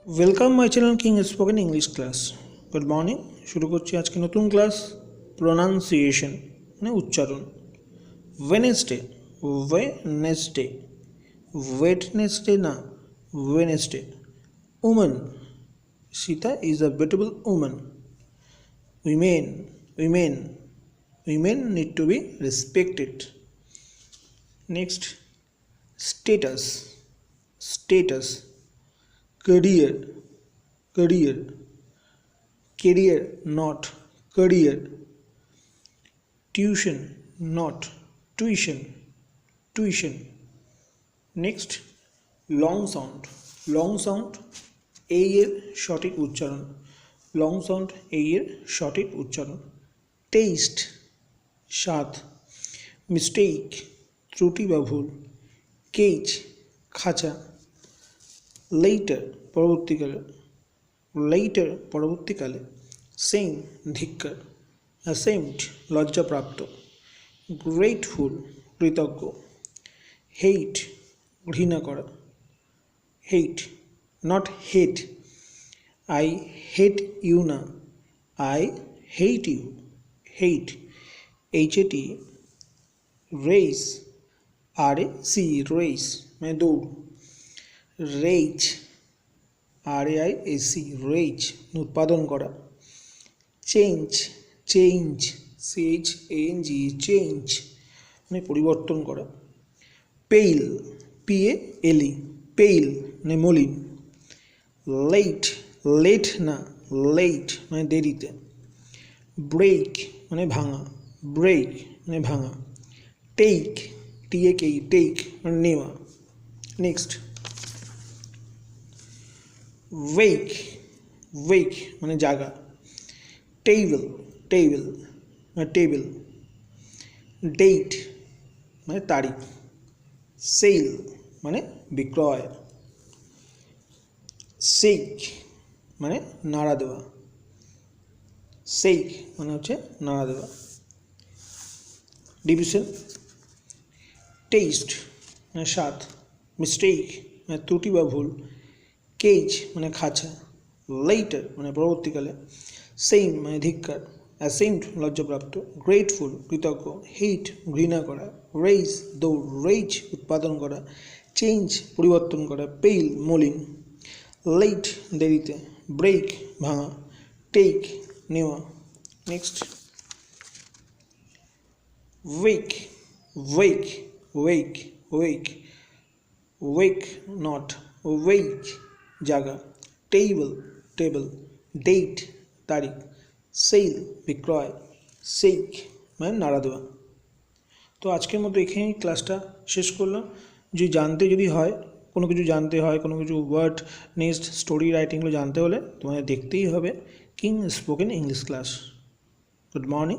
Welcome my channel king spoken English class. Good morning. শুরু করছি আজকে নতুন ক্লাস, প্রোনাউন্সিয়েশন মানে উচ্চারণ। ওয়েনেসডে, ওয়েনেসডে, ওয়েডনেসডে না, Wednesday. Women, Sita is a beautiful women. Women, women, women need to B respected. Next, status, status. career, career, career not career. Tuition not tuition, tuition. Next, long sound, long sound এই এর সঠিক উচ্চারণ, long sound এই এর সঠিক উচ্চারণ। Test স্বাদ, mistake ত্রুটি বা ভুল, কেজ খাঁচা, লেটার পরবর্তীকালে, লেটার পরবর্তীকালে, সেম ধিক্কার, অ্যাসেম্ট লজ্জাপ্রাপ্ত, গ্রেটফুল কৃতজ্ঞ, হেট ঘৃণা করা, hate not hate, I hate you না, I hate you, hate HAT, race RAC race মানে দৌড়, রেজ RAISE রেজ উৎপাদন করা, চেঞ্জ চেঞ্জ CHANG চেঞ্জ মানে পরিবর্তন করা, পেইল PALE পেইল মানে মলিন, লেট লেট না লেট মানে দেরিতে, ব্রেক মানে ভাঙা, ব্রেক মানে ভাঙা, টেক TAK টেক মানে নেওয়া। নেক্সট, ওয়েক, ওয়েক মানে জাগা, টেবিল টেবিল মানে টেবিল, ডেট মানে তারিখ, সেল মানে বিক্রয়, শেক মানে নাড়া দেওয়া, শেক মানে হচ্ছে নাড়া দেওয়া। ডিভিশন, টেস্ট মানে স্বাদ, মিস্টেক মানে ত্রুটি বা ভুল, কেজ মানে খাঁচা, লেটার মানে পরবর্তীকালে, সেম মানে ধিক্কার, অ্যাসেম্ট লজ্জাপ্রাপ্ত, গ্রেটফুল কৃতজ্ঞ, হেট ঘৃণা করা, রেজ দৌড়, রেজ উৎপাদন করা, চেঞ্জ পরিবর্তন করা, পেইল মলিন, লেট দেরিতে, ব্রেক ভাঙা, টেক নেওয়া। নেক্সট, ওয়েক, ওয়েক ওয়েক ওয়েক, ওয়েক নট ওয়েক জাগা, টেবল টেবল, ডেট তারিখ, সেল বিক্রয়, শেক মানে নাড়া দেওয়া। তো আজকের মতো এখানেই ক্লাসটা শেষ করলাম। যদি হয় কোনো কিছু জানতে হয়, কোনো কিছু ওয়ার্ড নেক্সট স্টোরি রাইটিংগুলো জানতে হলে তোমাদের দেখতেই হবে king spoken English class. Good morning.